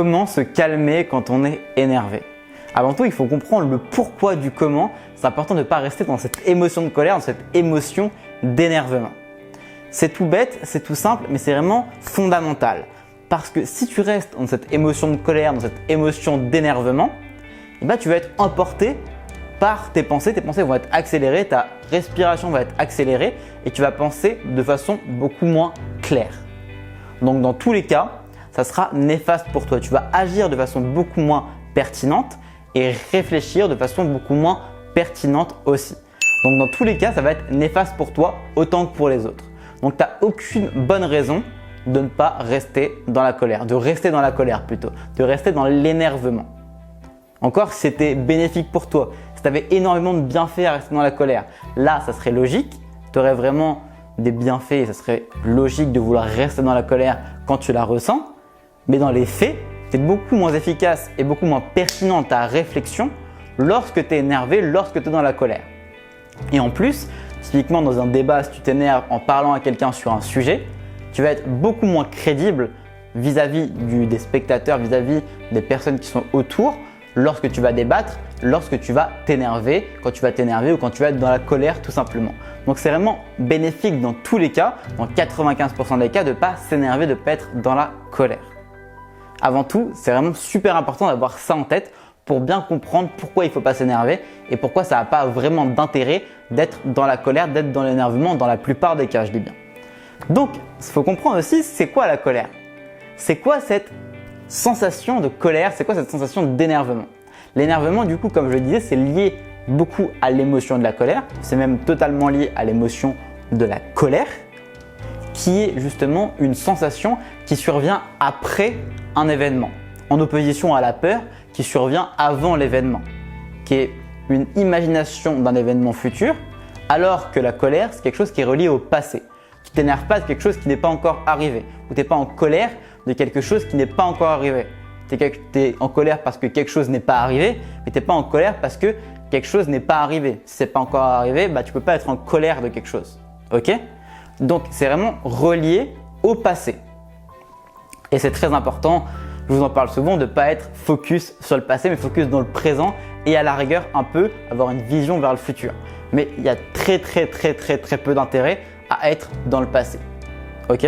comment se calmer quand on est énervé. Avant tout, il faut comprendre le pourquoi du comment. C'est important de ne pas rester dans cette émotion de colère, dans cette émotion d'énervement. C'est tout bête, c'est tout simple, mais c'est vraiment fondamental. Parce que si tu restes dans cette émotion de colère, dans cette émotion d'énervement, tu vas être emporté par tes pensées. Tes pensées vont être accélérées, ta respiration va être accélérée et tu vas penser de façon beaucoup moins claire. Donc dans tous les cas, ça sera néfaste pour toi. Tu vas agir de façon beaucoup moins pertinente et réfléchir de façon beaucoup moins pertinente aussi. Donc dans tous les cas, ça va être néfaste pour toi autant que pour les autres. Donc tu n'as aucune bonne raison de ne pas rester dans la colère, de rester dans la colère plutôt, de rester dans l'énervement. Encore si c'était bénéfique pour toi, si tu avais énormément de bienfaits à rester dans la colère, là ça serait logique, tu aurais vraiment des bienfaits et ça serait logique de vouloir rester dans la colère quand tu la ressens. Mais dans les faits, c'est beaucoup moins efficace et beaucoup moins pertinent ta réflexion lorsque tu es énervé, lorsque tu es dans la colère. Et en plus, typiquement dans un débat, si tu t'énerves en parlant à quelqu'un sur un sujet, tu vas être beaucoup moins crédible vis-à-vis des spectateurs, vis-à-vis des personnes qui sont autour lorsque tu vas débattre, lorsque tu vas t'énerver, quand tu vas t'énerver ou quand tu vas être dans la colère tout simplement. Donc c'est vraiment bénéfique dans tous les cas, dans 95% des cas, de ne pas s'énerver, de ne pas être dans la colère. Avant tout, c'est vraiment super important d'avoir ça en tête pour bien comprendre pourquoi il ne faut pas s'énerver et pourquoi ça n'a pas vraiment d'intérêt d'être dans la colère, d'être dans l'énervement dans la plupart des cas, je dis bien. Donc, il faut comprendre aussi c'est quoi la colère. C'est quoi cette sensation de colère, c'est quoi cette sensation d'énervement. L'énervement, du coup, comme je le disais, c'est lié beaucoup à l'émotion de la colère. C'est même totalement lié à l'émotion de la colère, qui est justement une sensation qui survient après un événement, en opposition à la peur qui survient avant l'événement, qui est une imagination d'un événement futur, alors que la colère, c'est quelque chose qui est relié au passé. Tu t'énerves pas de quelque chose qui n'est pas encore arrivé, ou tu n'es pas en colère de quelque chose qui n'est pas encore arrivé. Tu es en colère parce que quelque chose n'est pas arrivé, mais tu n'es pas en colère parce que quelque chose n'est pas arrivé. Si ce n'est pas encore arrivé, tu ne peux pas être en colère de quelque chose. Ok ? Donc, c'est vraiment relié au passé. Et c'est très important, je vous en parle souvent, de ne pas être focus sur le passé, mais focus dans le présent et à la rigueur un peu avoir une vision vers le futur. Mais il y a très peu d'intérêt à être dans le passé. Ok ?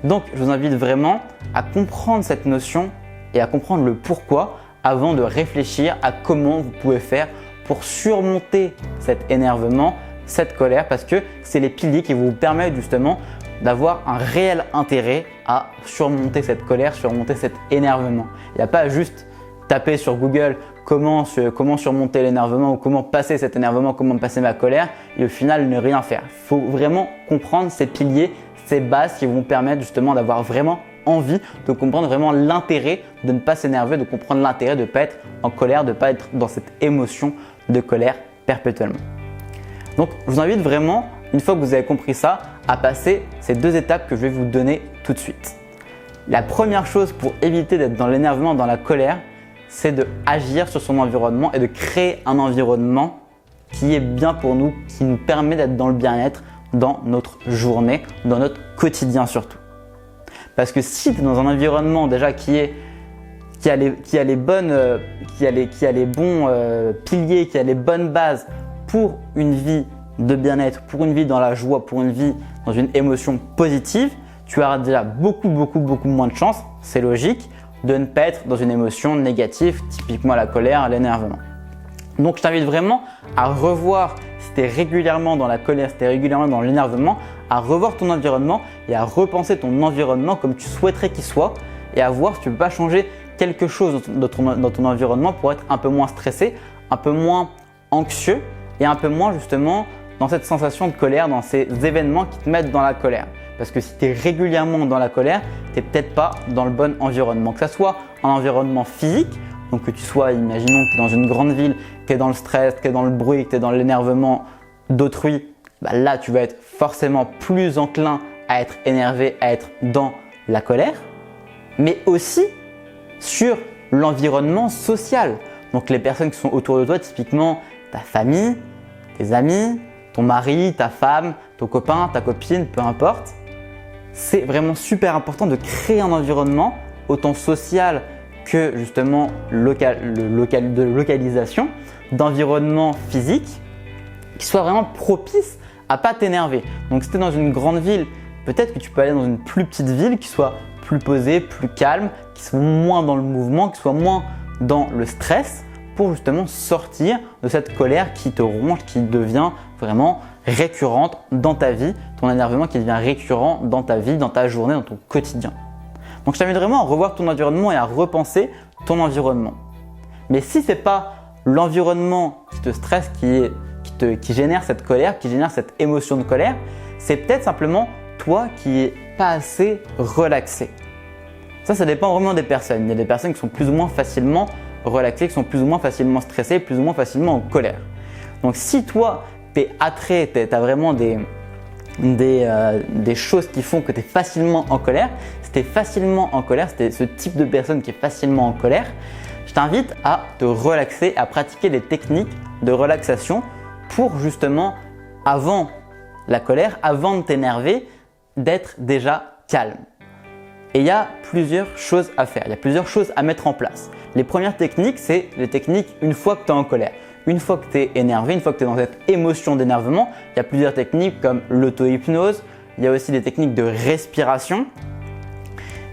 Donc, je vous invite vraiment à comprendre cette notion et à comprendre le pourquoi avant de réfléchir à comment vous pouvez faire pour surmonter cet énervement, cette colère, parce que c'est les piliers qui vous permettent justement d'avoir un réel intérêt à surmonter cette colère, surmonter cet énervement. Il n'y a pas juste taper sur Google comment surmonter l'énervement ou comment passer cet énervement, comment passer ma colère et au final ne rien faire. Il faut vraiment comprendre ces piliers, ces bases qui vont permettre justement d'avoir vraiment envie de comprendre vraiment l'intérêt de ne pas s'énerver, de comprendre l'intérêt de ne pas être en colère, de ne pas être dans cette émotion de colère perpétuellement. Donc, je vous invite vraiment, une fois que vous avez compris ça, à passer ces deux étapes que je vais vous donner tout de suite. La première chose pour éviter d'être dans l'énervement, dans la colère, c'est d'agir sur son environnement et de créer un environnement qui est bien pour nous, qui nous permet d'être dans le bien-être dans notre journée, dans notre quotidien surtout. Parce que si tu es dans un environnement déjà qui a les bons piliers, qui a les bonnes bases pour une vie de bien-être, pour une vie dans la joie, pour une vie dans une émotion positive, tu auras déjà beaucoup moins de chances, c'est logique, de ne pas être dans une émotion négative, typiquement la colère, l'énervement. Donc je t'invite vraiment à revoir, si tu es régulièrement dans la colère, si tu es régulièrement dans l'énervement, à revoir ton environnement et à repenser ton environnement comme tu souhaiterais qu'il soit et à voir si tu ne peux pas changer quelque chose dans ton environnement pour être un peu moins stressé, un peu moins anxieux et un peu moins justement dans cette sensation de colère, dans ces événements qui te mettent dans la colère. Parce que si tu es régulièrement dans la colère, tu n'es peut-être pas dans le bon environnement. Que ce soit un environnement physique, donc que tu sois, imaginons que tu es dans une grande ville, que tu es dans le stress, que tu es dans le bruit, que tu es dans l'énervement d'autrui, là tu vas être forcément plus enclin à être énervé, à être dans la colère, mais aussi sur l'environnement social. Donc les personnes qui sont autour de toi, typiquement ta famille, tes amis, ton mari, ta femme, ton copain, ta copine, peu importe. C'est vraiment super important de créer un environnement autant social que justement de localisation, d'environnement physique qui soit vraiment propice à pas t'énerver. Donc si tu es dans une grande ville, peut-être que tu peux aller dans une plus petite ville qui soit plus posée, plus calme, qui soit moins dans le mouvement, qui soit moins dans le stress pour justement sortir de cette colère qui te ronge, qui devient vraiment récurrente dans ta vie, ton énervement qui devient récurrent dans ta vie, dans ta journée, dans ton quotidien. Donc je t'invite vraiment à revoir ton environnement et à repenser ton environnement. Mais si ce n'est pas l'environnement qui te stresse, qui génère cette colère, qui génère cette émotion de colère, c'est peut-être simplement toi qui n'es pas assez relaxé. Ça dépend vraiment des personnes. Il y a des personnes qui sont plus ou moins facilement relaxées, qui sont plus ou moins facilement stressées, plus ou moins facilement en colère. Donc si toi, tu es attrait, tu as vraiment des choses qui font que tu es facilement en colère, si tu es facilement en colère, si tu es ce type de personne qui est facilement en colère, je t'invite à te relaxer, à pratiquer des techniques de relaxation pour justement, avant la colère, avant de t'énerver, d'être déjà calme. Et il y a plusieurs choses à faire, il y a plusieurs choses à mettre en place. Les premières techniques, c'est les techniques une fois que tu es en colère. Une fois que tu es énervé, une fois que tu es dans cette émotion d'énervement, il y a plusieurs techniques comme l'auto-hypnose, il y a aussi des techniques de respiration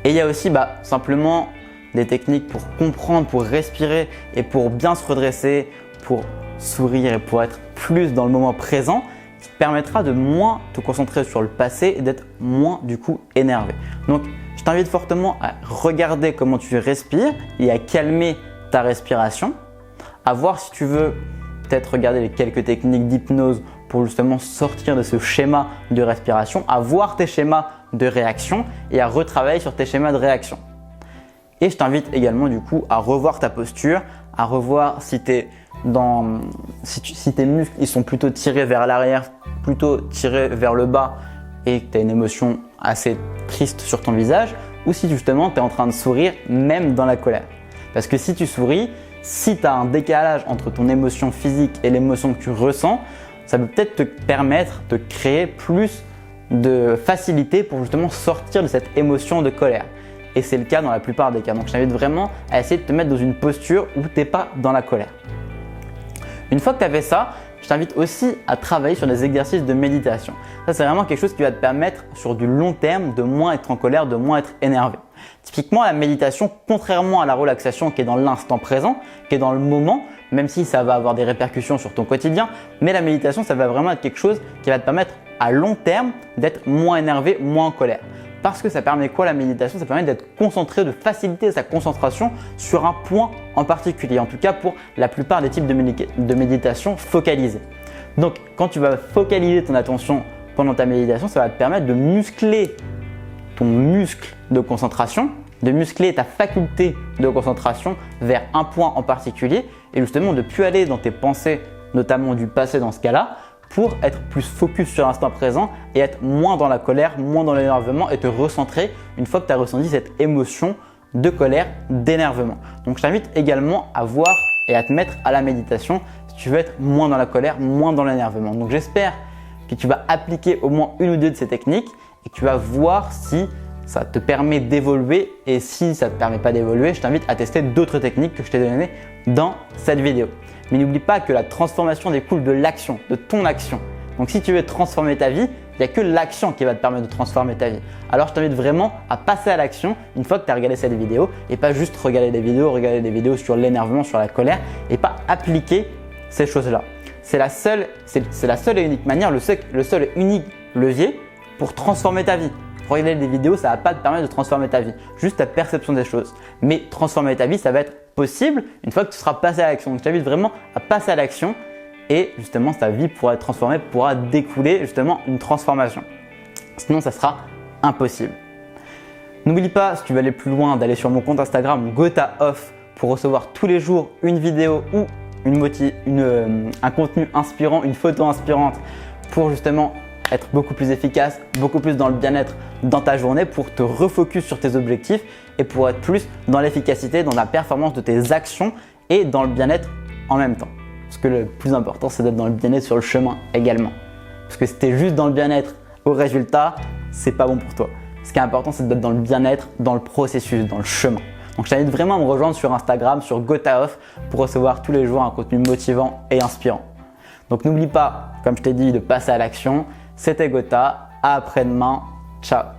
et il y a aussi simplement des techniques pour comprendre, pour respirer et pour bien se redresser, pour sourire et pour être plus dans le moment présent qui te permettra de moins te concentrer sur le passé et d'être moins du coup énervé. Donc je t'invite fortement à regarder comment tu respires et à calmer ta respiration, à voir si tu veux peut-être regarder les quelques techniques d'hypnose pour justement sortir de ce schéma de respiration, à voir tes schémas de réaction et à retravailler sur tes schémas de réaction. Et je t'invite également du coup à revoir ta posture, à revoir si tes muscles ils sont plutôt tirés vers l'arrière, plutôt tirés vers le bas et que tu as une émotion assez triste sur ton visage ou si justement tu es en train de sourire même dans la colère. Parce que si tu souris, si tu as un décalage entre ton émotion physique et l'émotion que tu ressens, ça peut peut-être te permettre de créer plus de facilité pour justement sortir de cette émotion de colère. Et c'est le cas dans la plupart des cas. Donc je t'invite vraiment à essayer de te mettre dans une posture où tu n'es pas dans la colère. Une fois que tu as fait ça, je t'invite aussi à travailler sur des exercices de méditation. Ça, c'est vraiment quelque chose qui va te permettre sur du long terme de moins être en colère, de moins être énervé. Typiquement, la méditation, contrairement à la relaxation qui est dans l'instant présent, qui est dans le moment, même si ça va avoir des répercussions sur ton quotidien, mais la méditation, ça va vraiment être quelque chose qui va te permettre à long terme d'être moins énervé, moins en colère. Parce que ça permet quoi la méditation? Ça permet d'être concentré, de faciliter sa concentration sur un point en particulier. En tout cas pour la plupart des types de méditation focalisée. Donc quand tu vas focaliser ton attention pendant ta méditation, ça va te permettre de muscler ton muscle de concentration, de muscler ta faculté de concentration vers un point en particulier et justement de ne plus aller dans tes pensées, notamment du passé dans ce cas-là, pour être plus focus sur l'instant présent et être moins dans la colère, moins dans l'énervement et te recentrer une fois que tu as ressenti cette émotion de colère, d'énervement. Donc je t'invite également à voir et à te mettre à la méditation si tu veux être moins dans la colère, moins dans l'énervement. Donc j'espère que tu vas appliquer au moins une ou deux de ces techniques et que tu vas voir si ça te permet d'évoluer et si ça ne te permet pas d'évoluer, je t'invite à tester d'autres techniques que je t'ai données dans cette vidéo. Mais n'oublie pas que la transformation découle de l'action, de ton action. Donc si tu veux transformer ta vie, il n'y a que l'action qui va te permettre de transformer ta vie. Alors je t'invite vraiment à passer à l'action une fois que tu as regardé cette vidéo et pas juste regarder des vidéos sur l'énervement, sur la colère et pas appliquer ces choses-là. C'est la seule et unique manière, le seul et unique levier pour transformer ta vie. Regarder des vidéos, ça ne va pas te permettre de transformer ta vie, juste ta perception des choses. Mais transformer ta vie, ça va être possible une fois que tu seras passé à l'action. Donc je t'invite vraiment à passer à l'action et justement ta vie pourra être transformée, pourra découler justement une transformation. Sinon, ça sera impossible. N'oublie pas, si tu veux aller plus loin, d'aller sur mon compte Instagram GothaOff pour recevoir tous les jours une vidéo ou un contenu inspirant, une photo inspirante pour justement être beaucoup plus efficace, beaucoup plus dans le bien-être dans ta journée pour te refocus sur tes objectifs et pour être plus dans l'efficacité, dans la performance de tes actions et dans le bien-être en même temps. Parce que le plus important, c'est d'être dans le bien-être sur le chemin également. Parce que si tu es juste dans le bien-être au résultat, c'est pas bon pour toi. Ce qui est important, c'est d'être dans le bien-être, dans le processus, dans le chemin. Donc je t'invite vraiment à me rejoindre sur Instagram, sur GothaOff, pour recevoir tous les jours un contenu motivant et inspirant. Donc n'oublie pas, comme je t'ai dit, de passer à l'action. C'était Gotha, à après-demain, ciao.